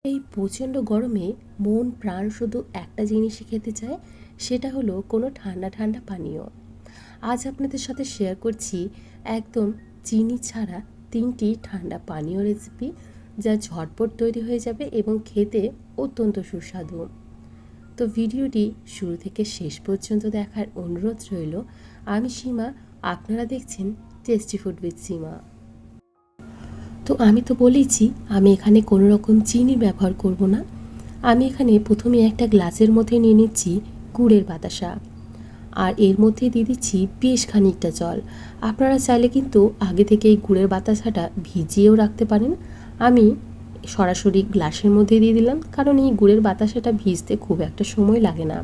এই প্রচণ্ড গরমে মন প্রাণ শুধু একটা জিনিসই খেতে চায়, সেটা হলো কোনো ঠান্ডা ঠান্ডা পানীয়। আজ আপনাদের সাথে শেয়ার করছি একদম চিনি ছাড়া 3টি ঠান্ডা পানীয় রেসিপি, যা ঝটপট তৈরি হয়ে যাবে এবং খেতে অত্যন্ত সুস্বাদু। তো ভিডিওটি শুরু থেকে শেষ পর্যন্ত দেখার অনুরোধ রইল। আমি সীমা, আপনারা দেখছেন টেস্টি ফুড উইথ সীমা। তো আমি তো বলেইছি আমি এখানে কোনো রকম চিনি ব্যবহার করব না। আমি এখানে প্রথমে একটা গ্লাসের মধ্যে নিয়ে নিচ্ছি গুড়ের বাতাসা, আর এর মধ্যে দিয়ে দিচ্ছি বেশ খানিকটা জল। আপনারা চাইলে কিন্তু আগে থেকে এই গুড়ের বাতাসাটা ভিজিয়েও রাখতে পারেন। আমি সরাসরি গ্লাসের মধ্যে দিয়ে দিলাম, কারণ এই গুড়ের বাতাসাটা ভিজতে খুব একটা সময় লাগে না।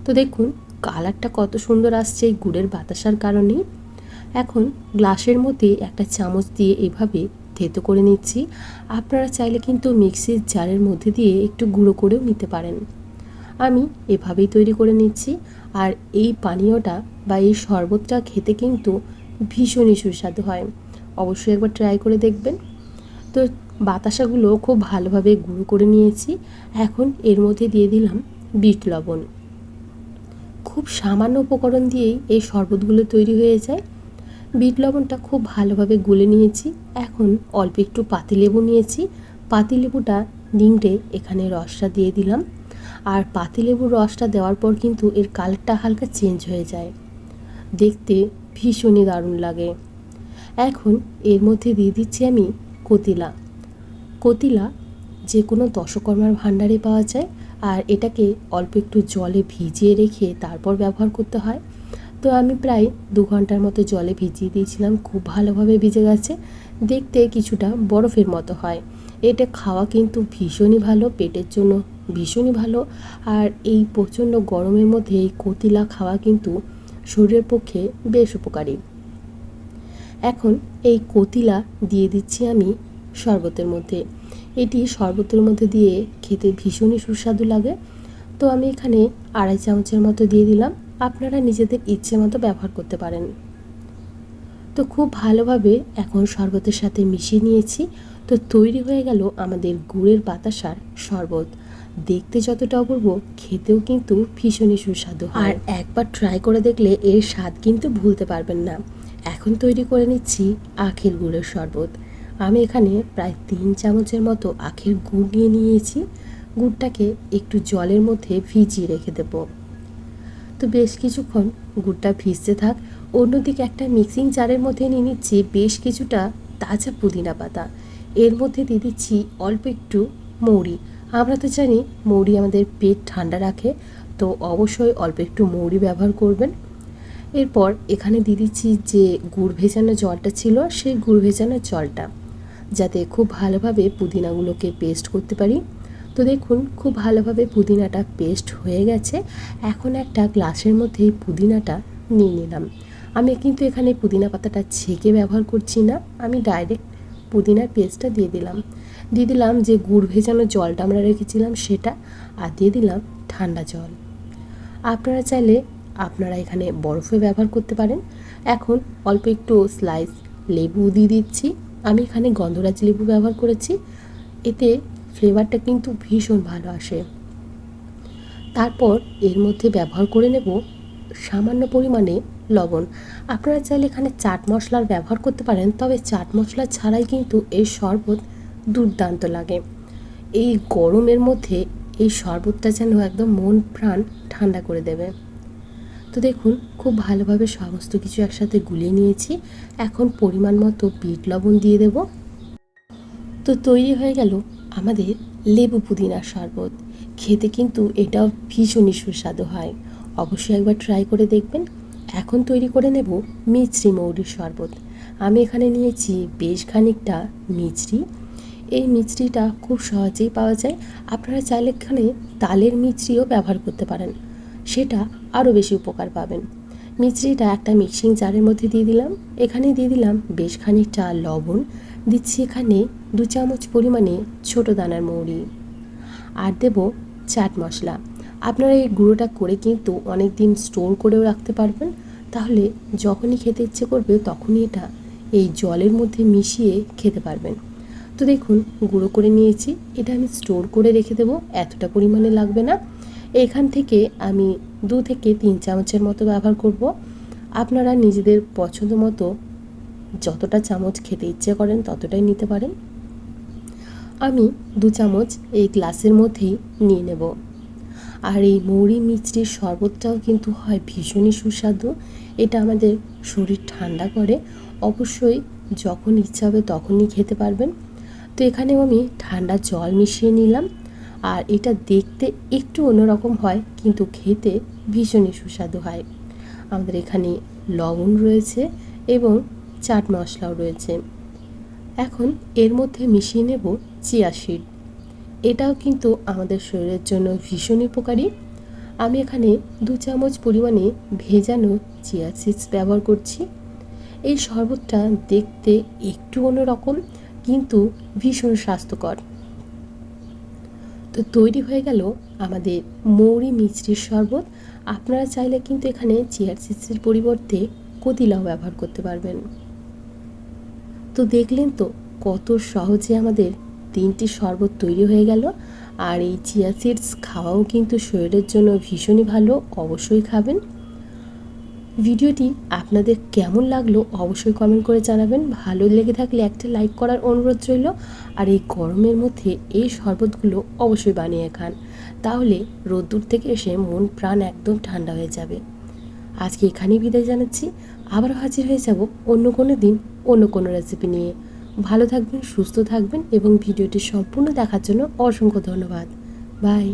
তো দেখুন কালারটা কত সুন্দর আসছে এই গুড়ের বাতাসার কারণেই। এখন গ্লাসের মধ্যে একটা চামচ দিয়ে এভাবে থেতো করে নিচ্ছি। আপনারা চাইলে কিন্তু মিক্সির জারের মধ্যে দিয়ে একটু গুঁড়ো করেও নিতে পারেন। আমি এভাবেই তৈরি করে নিচ্ছি। আর এই পানীয়টা বা এই শরবতটা খেতে কিন্তু ভীষণই সুস্বাদু হয়। অবশ্যই একবার ট্রাই করে দেখবেন। তো বাতাসাগুলো খুব ভালোভাবে গুঁড়ো করে নিয়েছি। এখন এর মধ্যে দিয়ে দিলাম বিট লবণ। খুব সামান্য উপকরণ দিয়েই এই শরবতগুলো তৈরি হয়ে যায়। বিট লবণটা খুব ভালোভাবে গুলে নিয়েছি। এখন অল্প একটু পাতিলেবু নিয়েছি। পাতিলেবুটা নিংড়ে এখানে রসটা দিয়ে দিলাম। আর পাতিলেবুর রসটা দেওয়ার পর কিন্তু এর কালারটা হালকা চেঞ্জ হয়ে যায়, দেখতে ভীষণই দারুণ লাগে। এখন এর মধ্যে দিয়ে দিচ্ছি আমি কতিলা। কতিলা যে কোনো দশকর্মার ভাণ্ডারে পাওয়া যায়, আর এটাকে অল্প একটু জলে ভিজিয়ে রেখে তারপর ব্যবহার করতে হয়। তো আমি প্রায় 2 ঘন্টার মতো জলে ভিজিয়ে দিয়েছিলাম। খুব ভালোভাবে ভিজে গেছে, দেখতে কিছুটা বরফের মতো হয়। এটা খাওয়া কিন্তু ভীষণই ভালো, পেটের জন্য ভীষণই ভালো। আর এই প্রচণ্ড গরমের মধ্যে এই কতিলা খাওয়া কিন্তু শরীরের পক্ষে বেশ উপকারী। এখন এই কতিলা দিয়ে দিচ্ছি আমি শরবতের মধ্যে। এটি শরবতের মধ্যে দিয়ে খেতে ভীষণই সুস্বাদু লাগে। তো আমি এখানে 2.5 চামচের মতো দিয়ে দিলাম। আপনারা নিজেদের ইচ্ছে মতো ব্যবহার করতে পারেন। তো খুব ভালোভাবে এখন শরবতের সাথে মিশিয়ে নিয়েছি। তো তৈরি হয়ে গেল আমাদের গুড়ের বাতাসার শরবত। দেখতে যতটা অপূর্ব, খেতেও কিন্তু ভীষণই সুস্বাদু হয়। আর একবার ট্রাই করে দেখলে এর স্বাদ কিন্তু ভুলতে পারবেন না। এখন তৈরি করে নিচ্ছি আখের গুড়ের শরবত। আমি এখানে প্রায় 3 চামচের মতো আখের গুড় নিয়ে নিয়েছি। গুড়টাকে একটু জলের মধ্যে ভিজিয়ে রেখে দেবো। তো বেশ কিছুক্ষণ গুড়টা ভিজতে থাক। অন্যদিকে একটা মিক্সিং জারের মধ্যে নিয়ে নিচ্ছি বেশ কিছুটা তাজা পুদিনা পাতা। এর মধ্যে দিয়ে দিচ্ছি অল্প একটু মৌরি। আমরা তো জানি মৌরি আমাদের পেট ঠান্ডা রাখে, তো অবশ্যই অল্প একটু মৌরি ব্যবহার করবেন। এরপর এখানে দিয়ে দিচ্ছি যে গুড় ভেজানো জলটা ছিল, সেই গুড় ভেজানো জলটা, যাতে খুব ভালোভাবে পুদিনাগুলোকে পেস্ট করতে পারি। তো দেখুন খুব ভালোভাবে পুদিনাটা পেস্ট হয়ে গেছে। এখন একটা গ্লাসের মধ্যে এই পুদিনাটা নিয়ে নিলাম। আমি কিন্তু এখানে পুদিনা পাতাটা ছেঁকে ব্যবহার করছি না, আমি ডাইরেক্ট পুদিনার পেস্টটা দিয়ে দিলাম যে গুড় ভেজানো জলটা আমরা রেখেছিলাম সেটা, আর দিয়ে দিলাম ঠান্ডা জল। আপনারা চাইলে আপনারা এখানে বরফে ব্যবহার করতে পারেন। এখন অল্প একটু স্লাইস লেবু দিয়ে দিচ্ছি। আমি এখানে গন্ধরাজ লেবু ব্যবহার করেছি, এতে ফ্লেভারটা কিন্তু ভীষণ ভালো আসে। তারপর এর মধ্যে ব্যবহার করে নেব সামান্য পরিমাণে লবণ। আপনারা চাইলে এখানে চাট মশলার ব্যবহার করতে পারেন, তবে চাট মশলা ছাড়াই কিন্তু এই শরবত দুর্দান্ত লাগে। এই গরমের মধ্যে এই শরবতটা যেন একদম মন প্রাণ ঠান্ডা করে দেবে। তো দেখুন খুব ভালোভাবে সমস্ত কিছু একসাথে গুলিয়ে নিয়েছি। এখন পরিমাণ মতো বিট লবণ দিয়ে দেব। তো তৈরি হয়ে গেল আমাদের লেবু পুদিনার শরবত। খেতে কিন্তু এটাও ভীষণই সুস্বাদু হয়। অবশ্যই একবার ট্রাই করে দেখবেন। এখন তৈরি করে নেব মিছরি মৌরির শরবত। আমি এখানে নিয়েছি বেশ খানিকটা মিছরি। এই মিছরিটা খুব সহজেই পাওয়া যায়। আপনারা চাইলে এখানে তালের মিছরিও ব্যবহার করতে পারেন, সেটা আরও বেশি উপকার পাবেন। মিছরিটা একটা মিক্সিং জারের মধ্যে দিয়ে দিলাম। এখানে দিয়ে দিলাম বেশ খানিকটা লবণ, দিচ্ছি এখানে 2 চামচ পরিমাণে ছোটো দানার মৌরি, আর দেব চাট মশলা। আপনারা এই গুঁড়োটা করে কিন্তু অনেক দিন স্টোর করেও রাখতে পারবেন, তাহলে যখনই খেতে ইচ্ছে করবে তখনই এটা এই জলের মধ্যে মিশিয়ে খেতে পারবেন। তো দেখুন গুঁড়ো করে নিয়েছি, এটা আমি স্টোর করে রেখে দেবো, এতটা পরিমাণে লাগবে না। এখান থেকে আমি 2 থেকে 3 চামচের মতো ব্যবহার করব। আপনারা নিজেদের পছন্দ মতো যতটা চামচ খেতে ইচ্ছে করেন ততটাই নিতে পারেন। আমি 2 চামচ এই গ্লাসের মধ্যেই নিয়ে নেব। আর এই মৌরি মিষ্টির শরবতটাও কিন্তু হয় ভীষণই সুস্বাদু। এটা আমাদের শরীর ঠান্ডা করে। অবশ্যই যখন ইচ্ছা হবে তখনই খেতে পারবেন। তো এখানেও আমি ঠান্ডা জল মিশিয়ে নিলাম। আর এটা দেখতে একটু অন্যরকম হয়, কিন্তু খেতে ভীষণই সুস্বাদু হয়। আমাদের এখানে লবণ রয়েছে এবং চাট মশলাও রয়েছে। এখন এর মধ্যে মিশিয়ে নেব চিয়া সিড। এটাও কিন্তু আমাদের শরীরের জন্য ভীষণ উপকারী। আমি এখানে 2 চামচ পরিমাণে ভেজানো চিয়া সিডস ব্যবহার করছি। এই শরবতটা দেখতে একটু অন্যরকম, কিন্তু ভীষণ স্বাস্থ্যকর। তো তৈরি হয়ে গেল আমাদের মৌরি মিষ্টির শরবত। আপনারা চাইলে কিন্তু এখানে চিয়া সিডসের পরিবর্তে কতিলাও ব্যবহার করতে পারবেন। তো দেখলেন তো কত সহজে আমাদের 3টি শরবত তৈরি হয়ে গেল। আর এই চিয়া সিডস খাওয়াও কিন্তু শরীরের জন্য ভীষণই ভালো, অবশ্যই খাবেন। ভিডিওটি আপনাদের কেমন লাগলো অবশ্যই কমেন্ট করে জানাবেন। ভালো লেগে থাকলে একটা লাইক করার অনুরোধ রইল। আর এই গরমের মধ্যে এই শরবতগুলো অবশ্যই বানিয়ে খান, তাহলে রোদ্দুর থেকে এসে মন প্রাণ একদম ঠান্ডা হয়ে যাবে। আজকে এখানেই বিদায় জানাচ্ছি। আবার হাজির হয়ে যাব অন্য কোনো দিন অন্য কোনো রেসিপি নিয়ে। ভালো থাকবেন, সুস্থ থাকবেন এবং ভিডিওটি সম্পূর্ণ দেখার জন্য অসংখ্য ধন্যবাদ। বাই।